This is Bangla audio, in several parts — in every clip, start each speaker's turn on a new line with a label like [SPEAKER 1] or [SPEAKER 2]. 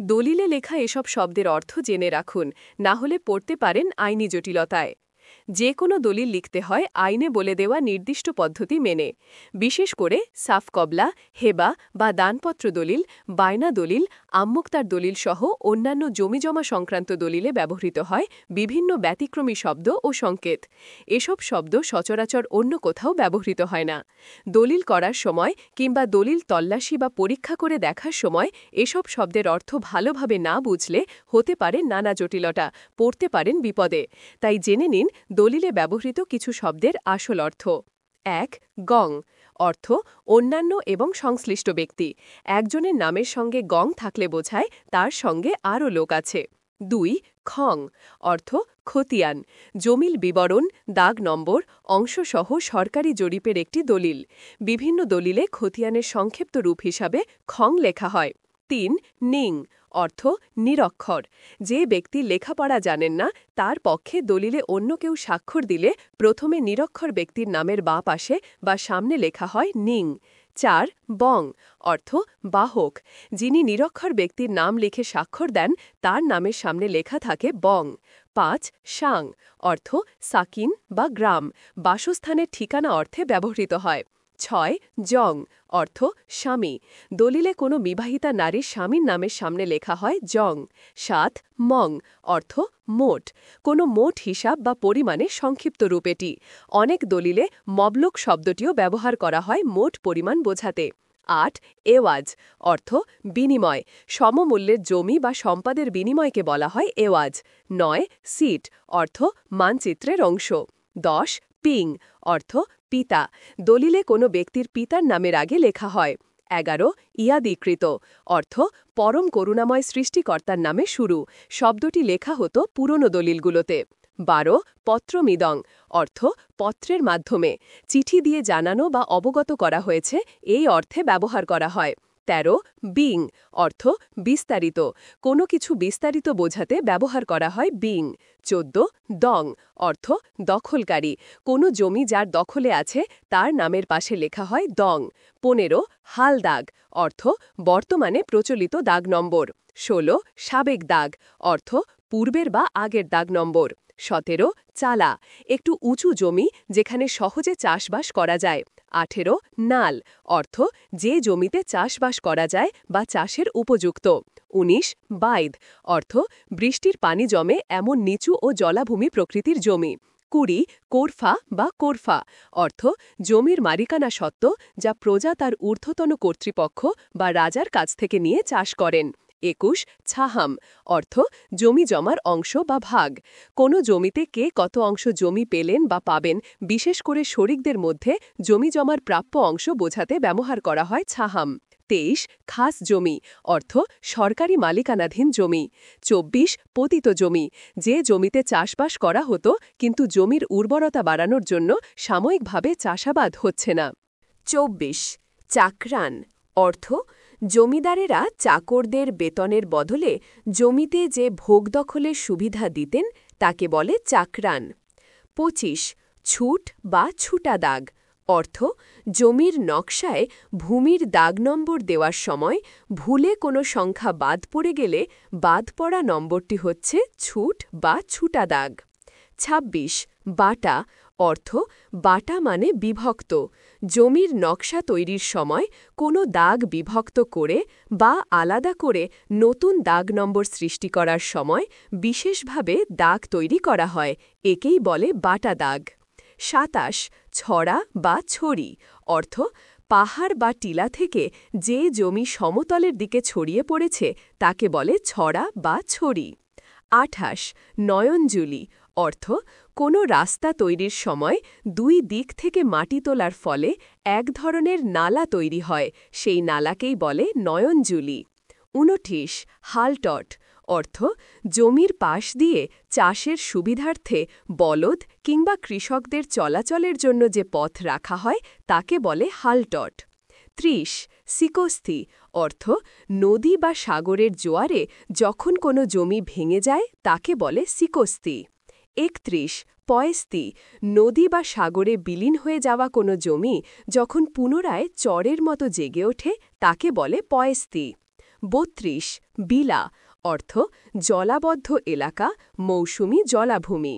[SPEAKER 1] দলিলে লেখা এসব শব্দের অর্থ জেনে রাখুন, না হলে পড়তে পারেন আইনি জটিলতায়। যে কোনো দলিল লিখতে হয় আইনে বলে দেওয়া নির্দিষ্ট পদ্ধতি মেনে। বিশেষ করে সাফ কবলা, হেবা বা দানপত্র দলিল, বায়না দলিল, আম্মুক্তার দলিল সহ অন্যান্য জমিজমা সংক্রান্ত দলিলে ব্যবহৃত হয় বিভিন্ন ব্যতিক্রমী শব্দ ও সংকেত। এসব শব্দ সচরাচর অন্য কোথাও ব্যবহৃত হয় না। দলিল করার সময় কিংবা দলিল তল্লাশি বা পরীক্ষা করে দেখার সময় এসব শব্দের অর্থ ভালোভাবে না বুঝলে হতে পারে নানা জটিলতা, পড়তে পারেন বিপদে। তাই জেনে নিন দলিলে ব্যবহৃত কিছু শব্দের আসল অর্থ। ১. গং অর্থ অন্যান্য এবং সংশ্লিষ্ট ব্যক্তি। একজনের নামের সঙ্গে গং থাকলে বোঝায় তার সঙ্গে আরও লোক আছে। ২. খং অর্থ খতিয়ান, জমির বিবরণ, দাগ নম্বর, অংশসহ সরকারি জরিপের একটি দলিল। বিভিন্ন দলিলে খতিয়ানের সংক্ষিপ্ত রূপ হিসাবে খং লেখা হয়। ৩. নিং অর্থ নিরক্ষর, যে ব্যক্তি লেখাপড়া জানেন না তার পক্ষে দলিলে অন্য কেউ স্বাক্ষর দিলে প্রথমে নিরক্ষর ব্যক্তির নামের বাঁ পাশে বা সামনে লেখা হয় নিং। ৪. বং অর্থ বাহক, যিনি নিরক্ষর ব্যক্তির নাম লিখে স্বাক্ষর দেন তার নামের সামনে লেখা থাকে বং। ৫. সাং অর্থ সাকিন বা গ্রাম, বাসস্থানের ঠিকানা অর্থে ব্যবহৃত হয়। ৬. জং অর্থ স্বামী, দলিলে কোনো বিবাহিতা নারীর স্বামীর নামের সামনে লেখা হয় জং। ৭. মং অর্থ মোট, কোনো মোট হিসাব বা পরিমাণের সংক্ষিপ্ত রূপ এটি। অনেক দলিলে মবলক শব্দটিও ব্যবহার করা হয় মোট পরিমাণ বোঝাতে। ৮. এওয়াজ অর্থ বিনিময়, সমমূল্যের জমি বা সম্পদের বিনিময়কে বলা হয় এওয়াজ। ৯. সিট অর্থ মানচিত্রের অংশ। ১০. পিং অর্থ পিতা, দলিলে কোনো ব্যক্তির পিতার নামের আগে লেখা হয়। ১১. ইয়াদিকৃত অর্থ পরম করুণাময় সৃষ্টিকর্তার নামে শুরু, শব্দটি লেখা হতো পুরনো দলিলগুলোতে। ১২. পত্রমিদং অর্থ পত্রের মাধ্যমে, চিঠি দিয়ে জানানো বা অবগত করা হয়েছে এই অর্থে ব্যবহার করা হয়। ১৩. বিং অর্থ বিস্তারিত, কোনো কিছু বিস্তারিত বোঝাতে ব্যবহার করা হয় বিং। ১৪. দং অর্থ দখলকারী, কোনো জমি যার দখলে আছে তার নামের পাশে লেখা হয় দং। ১৫. হালদাগ অর্থ বর্তমানে প্রচলিত দাগ নম্বর। ১৬. সাবেক দাগ অর্থ পূর্বের বা আগের দাগ নম্বর। ১৭. চালা একটু উঁচু জমি যেখানে সহজে চাষবাস করা যায়। ১৮. নাল অর্থ যে জমিতে চাষবাস করা যায় বা চাষের উপযুক্ত। ১৯. বাইদ অর্থ বৃষ্টির পানি জমে এমন নিচু ও জলাভূমি প্রকৃতির জমি। ২০. কোরফা বা কোরফা অর্থ জমির মালিকানা সত্ত্ব যা প্রজা তার ঊর্ধ্বতন কর্তৃপক্ষ বা রাজার কাছ থেকে নিয়ে চাষ করেন। ২১. ছাহাম অর্থ জমি জমার অংশ বা ভাগ, কোনো জমিতে কে কত অংশ জমি পেলেন বা পাবেন বিশেষ করে শরিকদের মধ্যে জমি জমার প্রাপ্য অংশ বোঝাতে ব্যবহার করা হয় ছাহাম। ২৩. খাস জমি অর্থ সরকারি মালিকানাধীন জমি। ২৪. পতিত জমি, যে জমিতে চাষবাস করা হতো কিন্তু জমির উর্বরতা বাড়ানোর জন্য সাময়িকভাবে চাষাবাদ হচ্ছে না। ২৪. চাকরান অর্থ জমিদারেরা চাকরদের বেতনের বদলে জমিতে যে ভোগ দখলের সুবিধা দিতেন তাকে বলে চাকরান। ২৫. ছুট বা ছুটা দাগ অর্থ জমির নকশায় ভূমির দাগ নম্বর দেওয়ার সময় ভুলে কোনো সংখ্যা বাদ পড়ে গেলে বাদ পড়া নম্বরটি হচ্ছে ছুট বা ছুটা দাগ। ২৬. বাটা অর্থ বাটা মানে বিভক্ত, জমির নকশা তৈরির সময় কোনো দাগ বিভক্ত করে বা আলাদা করে নতুন দাগ নম্বর সৃষ্টি করার সময় বিশেষভাবে দাগ তৈরি করা হয়, একেই বলে বাটা দাগ। ২৭. ছড়া বা ছড়ি অর্থ পাহাড় বা টিলা থেকে যে জমি সমতলের দিকে ছড়িয়ে পড়েছে তাকে বলে ছড়া বা ছড়ি। ২৮. নয়নজুলি অর্থ কোনো রাস্তা তৈরির সময় দুই দিক থেকে মাটি তোলার ফলে এক ধরনের নালা তৈরি হয়, সেই নালাকেই বলে নয়নজুলি। ২৯. হালটট অর্থ জমির পাশ দিয়ে চাষের সুবিধার্থে বলদ কিংবা কৃষকদের চলাচলের জন্য যে পথ রাখা হয় তাকে বলে হালটট। ৩০. সিকোস্তি অর্থ নদী বা সাগরের জোয়ারে যখন কোনো জমি ভেঙে যায় তাকে বলে সিকোস্তি। ৩১. পয়েস্তি নদী বা সাগরে বিলীন হয়ে যাওয়া কোনো জমি যখন পুনরায় চরের মতো জেগে ওঠে তাকে বলে পয়েস্তি। 32 বিলা অর্থ জলাবদ্ধ এলাকা, মৌসুমী জলাভূমি।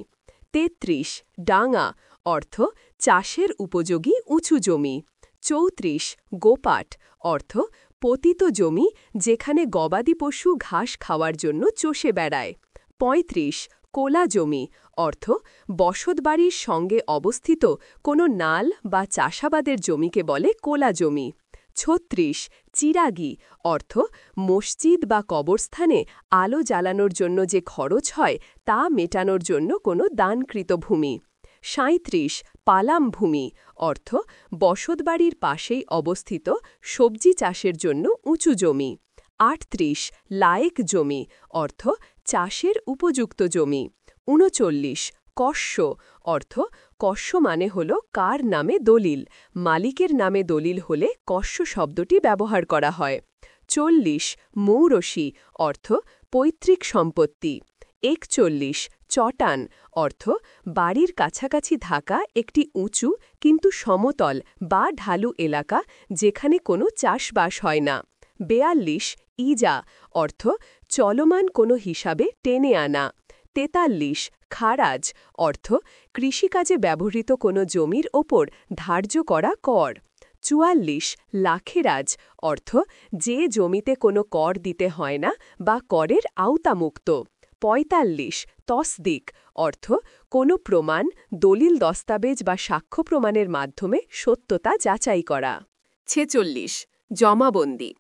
[SPEAKER 1] 33 ডাঙা অর্থ চাষের উপযোগী উঁচু জমি। 34 গোপাট অর্থ পতিত জমি, যেখানে গবাদি পশু ঘাস খাওয়ার জন্য চষে বেড়ায়। 35 কোলা জমি অর্থ বসতবাড়ির সঙ্গে অবস্থিত কোনো নাল বা চাষাবাদের জমিকে বলে কোলা জমি। 36 চিরাগি অর্থ মসজিদ বা কবরস্থানে আলো জ্বালানোর জন্য যে খরচ হয় তা মেটানোর জন্য কোনো দানকৃত ভূমি। 37 পালাম ভূমি অর্থ বসতবাড়ির পাশেই অবস্থিত সবজি চাষের জন্য উঁচু জমি। 38 লায়েক জমি অর্থ চাষের উপযুক্ত জমি। 39 কস্য অর্থ কস্য মানে হল কার নামে দলিল, মালিকের নামে দলিল হলে কস্য শব্দটি ব্যবহার করা হয়। 40 মৌরসি অর্থ পৈতৃক সম্পত্তি। 41 চটান অর্থ বাড়ির কাছাকাছি থাকা একটি উঁচু কিন্তু সমতল বা ঢালু এলাকা, যেখানে কোনো চাষবাস হয় না। 42 ইজা অর্থ চলমান কোনো হিসাবে টেনে আনা। 43 খারাজ অর্থ কৃষিকাজে ব্যবহৃত কোনো জমির ওপর ধার্য করা কর। 44 লাখেরাজ অর্থ যে জমিতে কোনো কর দিতে হয় না বা করের আওতামুক্ত। 45 তসদিক অর্থ কোনো প্রমাণ, দলিল দস্তাবেজ বা সাক্ষ্য প্রমাণের মাধ্যমে সত্যতা যাচাই করা। 46 জমাবন্দি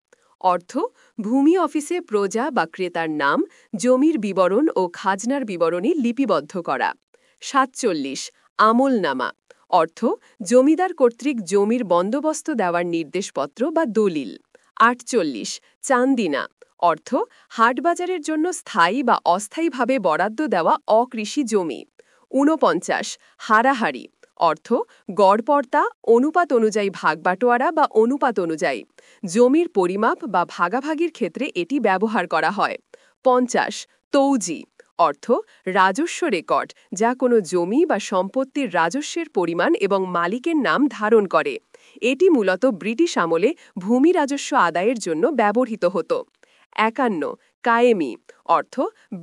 [SPEAKER 1] অর্থ ভূমি অফিসে প্রজা বা ক্রেতার নাম, জমির বিবরণ ও খাজনার বিবরণী লিপিবদ্ধ করা। 47 আমলনামা অর্থ জমিদার কর্তৃক জমির বন্দোবস্ত দেওয়ার নির্দেশপত্র বা দলিল। 48 চান্দিনা অর্থ হাটবাজারের জন্য স্থায়ী বা অস্থায়ীভাবে বরাদ্দ দেওয়া অকৃষি জমি। 49 হারাহারি অর্থ গড়পড়তা, অনুপাত অনুযায়ী ভাগবাটোয়ারা বা অনুপাত অনুযায়ী জমির পরিমাপ বা ভাগাভাগির ক্ষেত্রে এটি ব্যবহার করা হয়। 50 তৌজি অর্থ রাজস্ব রেকর্ড, যা কোনো জমি বা সম্পত্তির রাজস্বের পরিমাণ এবং মালিকের নাম ধারণ করে। এটি মূলত ব্রিটিশ আমলে ভূমি রাজস্ব আদায়ের জন্য ব্যবহৃত হতো। 51 কায়েমি অর্থ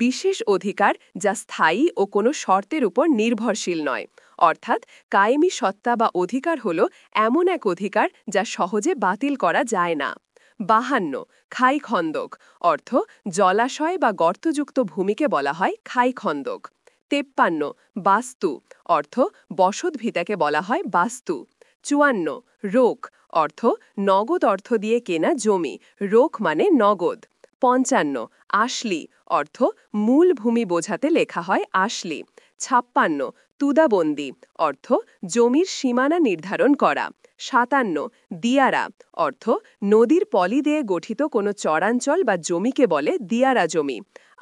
[SPEAKER 1] বিশেষ অধিকার, যা স্থায়ী ও কোনো শর্তের উপর নির্ভরশীল নয়। অর্থাৎ কায়েমি সত্তা বা অধিকার হল এমন এক অধিকার যা সহজে বাতিল করা যায় না। 52 খাইখন্দক অর্থ জলাশয় বা গর্তযুক্ত ভূমিকে বলা হয় খাইখন্দক। 53 বাস্তু অর্থ বসতভিটাকে বলা হয় বাস্তু। 54 রোক অর্থ নগদ অর্থ দিয়ে কেনা জমি, রোক মানে নগদ। 55 আশলি অর্থ মূল ভূমি বোঝাতে লেখা হয় আশলি। 56 তুদাবন্দি অর্থ জমির সীমানা নির্ধারণ করা। 57 দিয়ারা অর্থ নদীর পলি দিয়ে গঠিত কোনো চরাঞ্চল বা জমিকে বলে দিয়ারা জমি।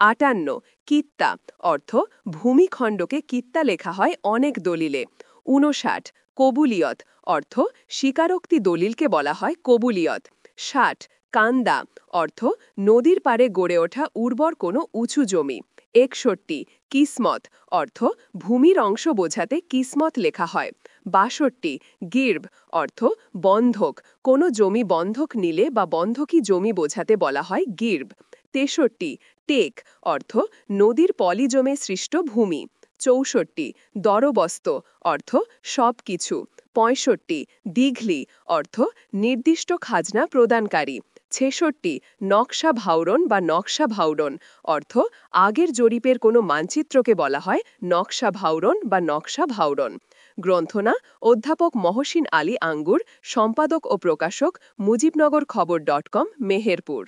[SPEAKER 1] 58 কিত্তা অর্থ ভূমিখণ্ডকে কিত্তা লেখা হয় অনেক দলিলে। 59 কবুলিয়ত অর্থ স্বীকারোক্তি দলিলকে বলা হয় কবুলিয়ত। 60 কান্দা অর্থ নদীর পাড়ে গড়ে ওঠা উর্বর কোনো উঁচু জমি। 61 কিসমত অর্থ ভূমির অংশ বোঝাতে কিসমত লেখা হয়। 62 গির্ব অর্থ বন্ধক, কোনো জমি বন্ধক নিলে বা বন্ধকি জমি বোঝাতে বলা হয় গির্ব। 63 টেক অর্থ নদীর পলি জমে সৃষ্ট ভূমি। 64 দরবস্ত অর্থ সব কিছু। 65 দিঘলি অর্থ নির্দিষ্ট খাজনা প্রদানকারী। 66 নকশা ভাউরন বা নকশা ভাউরন অর্থ আগের জরিপের কোনো মানচিত্রকে বলা হয় নকশা ভাউরন বা নকশা ভাউরন। গ্রন্থনা অধ্যাপক মহসিন আলী আঙ্গুর, সম্পাদক ও প্রকাশক মুজিবনগর খবর.com, মেহেরপুর।